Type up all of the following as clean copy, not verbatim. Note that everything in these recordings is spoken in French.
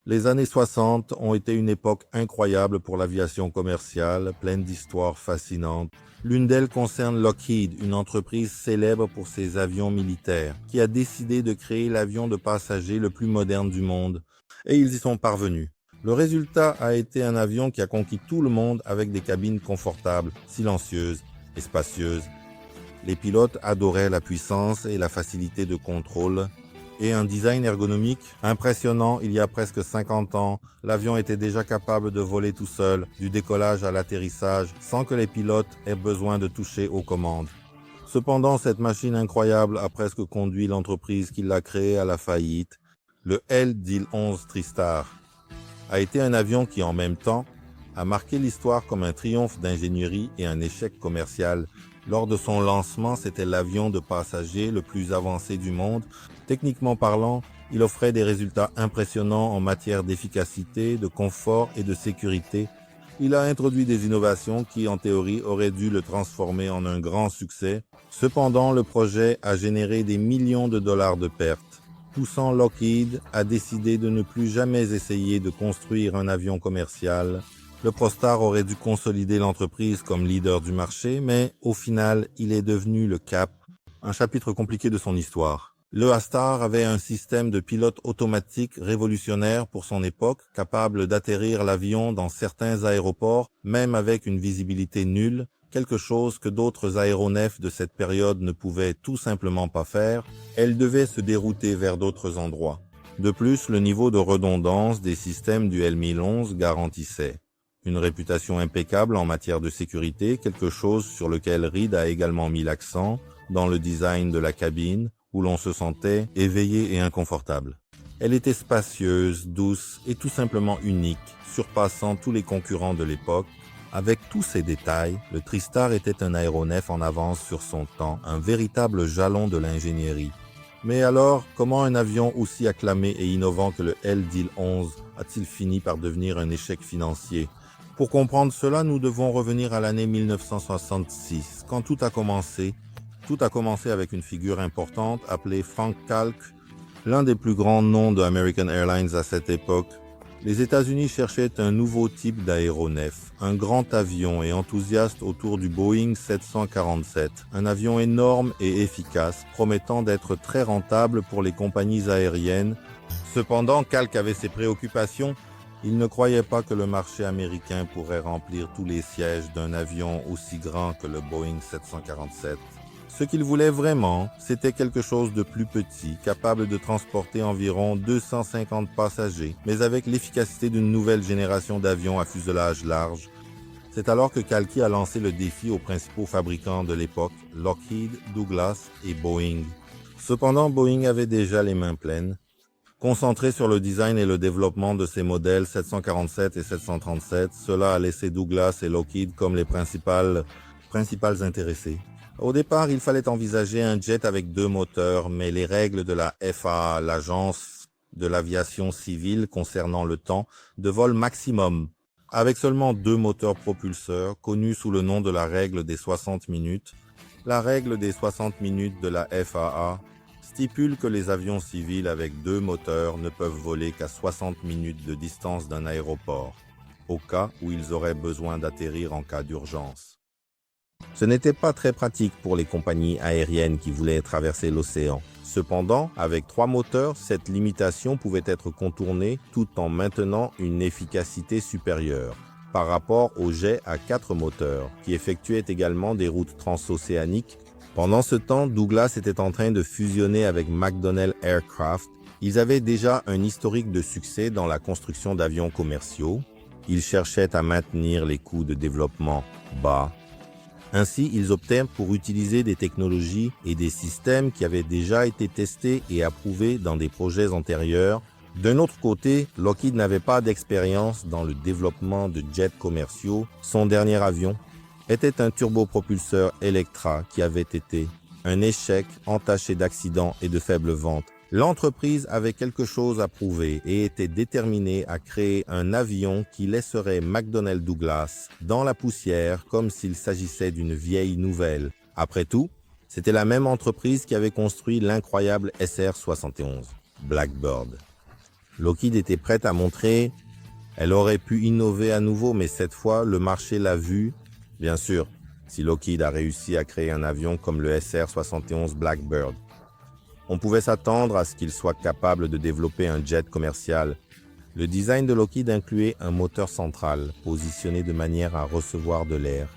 Les années 60 ont été une époque incroyable pour l'aviation commerciale, pleine d'histoires fascinantes. L'une d'elles concerne Lockheed, une entreprise célèbre pour ses avions militaires, qui a décidé de créer l'avion de passagers le plus moderne du monde. Et ils y sont parvenus. Le résultat a été un avion qui a conquis tout le monde avec des cabines confortables, silencieuses et spacieuses. Les pilotes adoraient la puissance et la facilité de contrôle, et un design ergonomique impressionnant. Il y a presque 50 ans, l'avion était déjà capable de voler tout seul, du décollage à l'atterrissage, sans que les pilotes aient besoin de toucher aux commandes. Cependant, cette machine incroyable a presque conduit l'entreprise qui l'a créée à la faillite. Le L-11 TriStar a été un avion qui, en même temps, a marqué l'histoire comme un triomphe d'ingénierie et un échec commercial. Lors de son lancement, c'était l'avion de passagers le plus avancé du monde. Techniquement parlant, il offrait des résultats impressionnants en matière d'efficacité, de confort et de sécurité. Il a introduit des innovations qui, en théorie, auraient dû le transformer en un grand succès. Cependant, le projet a généré des millions de dollars de pertes, poussant Lockheed à décider de ne plus jamais essayer de construire un avion commercial. Le ProStar aurait dû consolider l'entreprise comme leader du marché, mais au final, il est devenu le cap, un chapitre compliqué de son histoire. Le A-Star avait un système de pilote automatique révolutionnaire pour son époque, capable d'atterrir l'avion dans certains aéroports, même avec une visibilité nulle, quelque chose que d'autres aéronefs de cette période ne pouvaient tout simplement pas faire. Elle devait se dérouter vers d'autres endroits. De plus, le niveau de redondance des systèmes du L-1011 garantissait une réputation impeccable en matière de sécurité, quelque chose sur lequel Reed a également mis l'accent dans le design de la cabine, où l'on se sentait éveillé et inconfortable. Elle était spacieuse, douce et tout simplement unique, surpassant tous les concurrents de l'époque. Avec tous ces détails, le TriStar était un aéronef en avance sur son temps, un véritable jalon de l'ingénierie. Mais alors, comment un avion aussi acclamé et innovant que le L-11 a-t-il fini par devenir un échec financier? Pour comprendre cela, nous devons revenir à l'année 1966, quand tout a commencé. Tout a commencé avec une figure importante appelée Frank Kalk, l'un des plus grands noms de American Airlines à cette époque. Les États-Unis cherchaient un nouveau type d'aéronef, un grand avion et enthousiaste autour du Boeing 747, un avion énorme et efficace, promettant d'être très rentable pour les compagnies aériennes. Cependant, Kalk avait ses préoccupations. Il ne croyait pas que le marché américain pourrait remplir tous les sièges d'un avion aussi grand que le Boeing 747. Ce qu'il voulait vraiment, c'était quelque chose de plus petit, capable de transporter environ 250 passagers, mais avec l'efficacité d'une nouvelle génération d'avions à fuselage large. C'est alors que Kalki a lancé le défi aux principaux fabricants de l'époque, Lockheed, Douglas et Boeing. Cependant, Boeing avait déjà les mains pleines. Concentré sur le design et le développement de ses modèles 747 et 737, cela a laissé Douglas et Lockheed comme les principales intéressés. Au départ, il fallait envisager un jet avec 2 moteurs, mais les règles de la FAA, l'Agence de l'aviation civile concernant le temps de vol maximum, avec seulement 2 moteurs propulseurs, connus sous le nom de la règle des 60 minutes, la règle des 60 minutes de la FAA stipule que les avions civils avec 2 moteurs ne peuvent voler qu'à 60 minutes de distance d'un aéroport, au cas où ils auraient besoin d'atterrir en cas d'urgence. Ce n'était pas très pratique pour les compagnies aériennes qui voulaient traverser l'océan. Cependant, avec 3 moteurs, cette limitation pouvait être contournée tout en maintenant une efficacité supérieure par rapport aux jets à 4 moteurs, qui effectuaient également des routes transocéaniques. Pendant ce temps, Douglas était en train de fusionner avec McDonnell Aircraft. Ils avaient déjà un historique de succès dans la construction d'avions commerciaux. Ils cherchaient à maintenir les coûts de développement bas. Ainsi, ils optèrent pour utiliser des technologies et des systèmes qui avaient déjà été testés et approuvés dans des projets antérieurs. D'un autre côté, Lockheed n'avait pas d'expérience dans le développement de jets commerciaux. Son dernier avion était un turbopropulseur Electra qui avait été un échec entaché d'accidents et de faibles ventes. L'entreprise avait quelque chose à prouver et était déterminée à créer un avion qui laisserait McDonnell Douglas dans la poussière comme s'il s'agissait d'une vieille nouvelle. Après tout, c'était la même entreprise qui avait construit l'incroyable SR-71, Blackbird. Lockheed était prête à montrer, elle aurait pu innover à nouveau, mais cette fois, le marché l'a vu. Bien sûr, si Lockheed a réussi à créer un avion comme le SR-71 Blackbird, on pouvait s'attendre à ce qu'il soit capable de développer un jet commercial. Le design de Lockheed incluait un moteur central, positionné de manière à recevoir de l'air,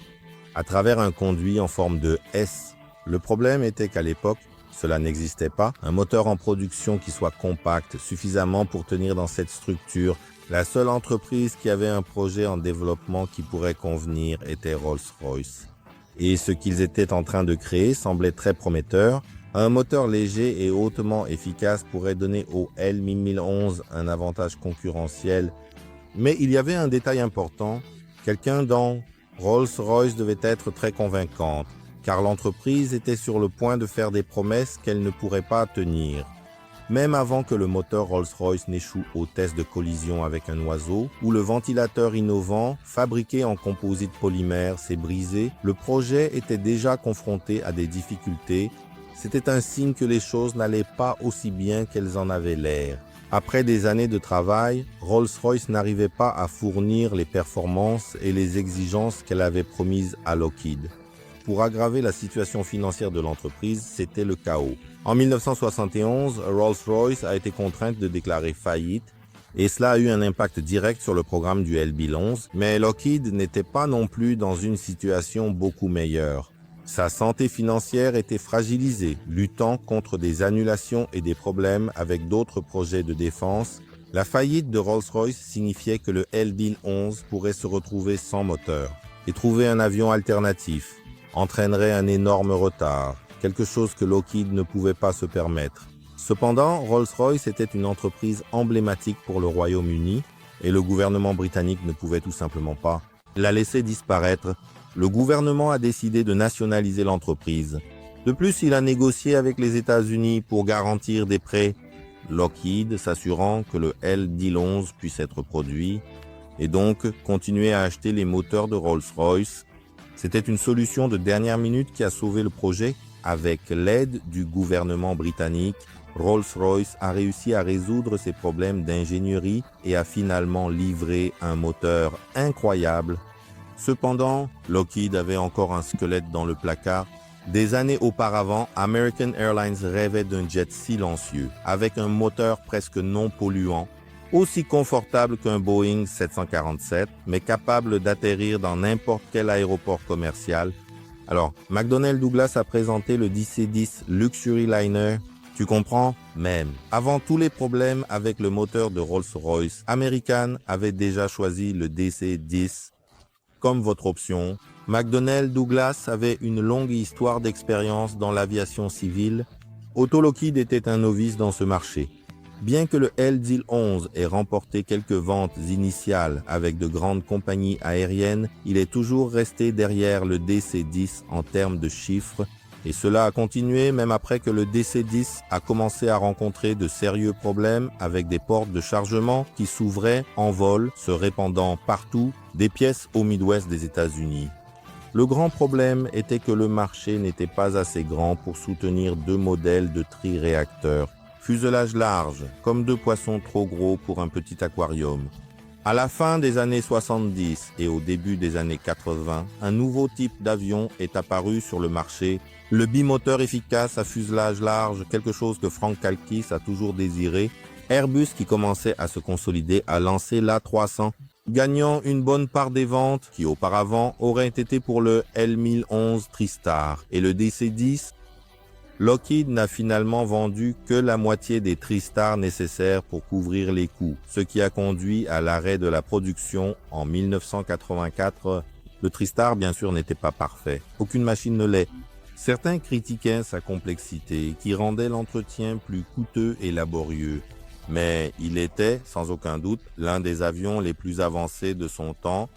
à travers un conduit en forme de S. Le problème était qu'à l'époque, cela n'existait pas. Un moteur en production qui soit compact, suffisamment pour tenir dans cette structure. La seule entreprise qui avait un projet en développement qui pourrait convenir était Rolls-Royce. Et ce qu'ils étaient en train de créer semblait très prometteur. Un moteur léger et hautement efficace pourrait donner au L1011 un avantage concurrentiel. Mais il y avait un détail important. Quelqu'un dans Rolls-Royce devait être très convaincante, car l'entreprise était sur le point de faire des promesses qu'elle ne pourrait pas tenir. Même avant que le moteur Rolls-Royce n'échoue au test de collision avec un oiseau, ou le ventilateur innovant, fabriqué en composite polymère, s'est brisé, le projet était déjà confronté à des difficultés. C'était un signe que les choses n'allaient pas aussi bien qu'elles en avaient l'air. Après des années de travail, Rolls-Royce n'arrivait pas à fournir les performances et les exigences qu'elle avait promises à Lockheed. Pour aggraver la situation financière de l'entreprise, c'était le chaos. En 1971, Rolls-Royce a été contrainte de déclarer faillite et cela a eu un impact direct sur le programme du L-1011, mais Lockheed n'était pas non plus dans une situation beaucoup meilleure. Sa santé financière était fragilisée, luttant contre des annulations et des problèmes avec d'autres projets de défense. La faillite de Rolls-Royce signifiait que le L-1011 pourrait se retrouver sans moteur et trouver un avion alternatif entraînerait un énorme retard, quelque chose que Lockheed ne pouvait pas se permettre. Cependant, Rolls-Royce était une entreprise emblématique pour le Royaume-Uni et le gouvernement britannique ne pouvait tout simplement pas la laisser disparaître. Le gouvernement a décidé de nationaliser l'entreprise. De plus, il a négocié avec les États-Unis pour garantir des prêts, Lockheed s'assurant que le L-1011 puisse être produit et donc continuer à acheter les moteurs de Rolls-Royce. C'était une solution de dernière minute qui a sauvé le projet. Avec l'aide du gouvernement britannique, Rolls-Royce a réussi à résoudre ses problèmes d'ingénierie et a finalement livré un moteur incroyable. Cependant, Lockheed avait encore un squelette dans le placard. Des années auparavant, American Airlines rêvait d'un jet silencieux, avec un moteur presque non polluant, aussi confortable qu'un Boeing 747, mais capable d'atterrir dans n'importe quel aéroport commercial. Alors, McDonnell Douglas a présenté le DC-10 Luxury Liner. Tu comprends? Même. Avant tous les problèmes avec le moteur de Rolls-Royce, American avait déjà choisi le DC-10 comme votre option. McDonnell Douglas avait une longue histoire d'expérience dans l'aviation civile. Otto Lockheed était un novice dans ce marché. Bien que le L-1011 ait remporté quelques ventes initiales avec de grandes compagnies aériennes, il est toujours resté derrière le DC-10 en termes de chiffres, et cela a continué même après que le DC-10 a commencé à rencontrer de sérieux problèmes avec des portes de chargement qui s'ouvraient en vol, se répandant partout, des pièces au Midwest des États-Unis. Le grand problème était que le marché n'était pas assez grand pour soutenir deux modèles de tri-réacteurs. Fuselage large, comme deux poissons trop gros pour un petit aquarium. À la fin des années 70 et au début des années 80, un nouveau type d'avion est apparu sur le marché. Le bimoteur efficace à fuselage large, quelque chose que Frank Kalkis a toujours désiré. Airbus, qui commençait à se consolider, a lancé l'A300, gagnant une bonne part des ventes qui auparavant auraient été pour le L1011 TriStar et le DC-10. Lockheed n'a finalement vendu que la moitié des TriStar nécessaires pour couvrir les coûts, ce qui a conduit à l'arrêt de la production en 1984. Le TriStar, bien sûr, n'était pas parfait. Aucune machine ne l'est. Certains critiquaient sa complexité, qui rendait l'entretien plus coûteux et laborieux. Mais il était, sans aucun doute, l'un des avions les plus avancés de son temps,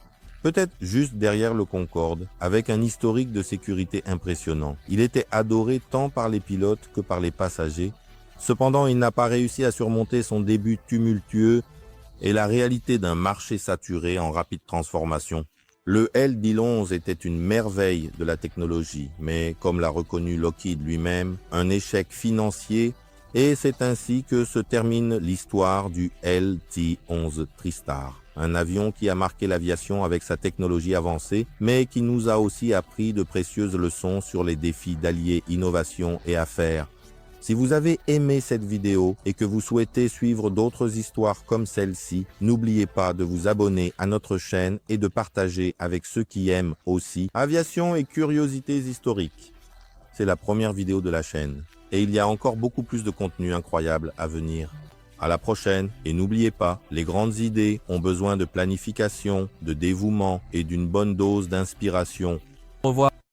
peut-être juste derrière le Concorde, avec un historique de sécurité impressionnant. Il était adoré tant par les pilotes que par les passagers. Cependant, il n'a pas réussi à surmonter son début tumultueux et la réalité d'un marché saturé en rapide transformation. Le L-1011 était une merveille de la technologie, mais comme l'a reconnu Lockheed lui-même, un échec financier Et c'est ainsi que se termine l'histoire du LT-11 Tristar, un avion qui a marqué l'aviation avec sa technologie avancée, mais qui nous a aussi appris de précieuses leçons sur les défis d'allier innovation et affaires. Si vous avez aimé cette vidéo et que vous souhaitez suivre d'autres histoires comme celle-ci, n'oubliez pas de vous abonner à notre chaîne et de partager avec ceux qui aiment aussi aviation et curiosités historiques. C'est la première vidéo de la chaîne et il y a encore beaucoup plus de contenu incroyable à venir. À la prochaine et n'oubliez pas, les grandes idées ont besoin de planification, de dévouement et d'une bonne dose d'inspiration. Au revoir.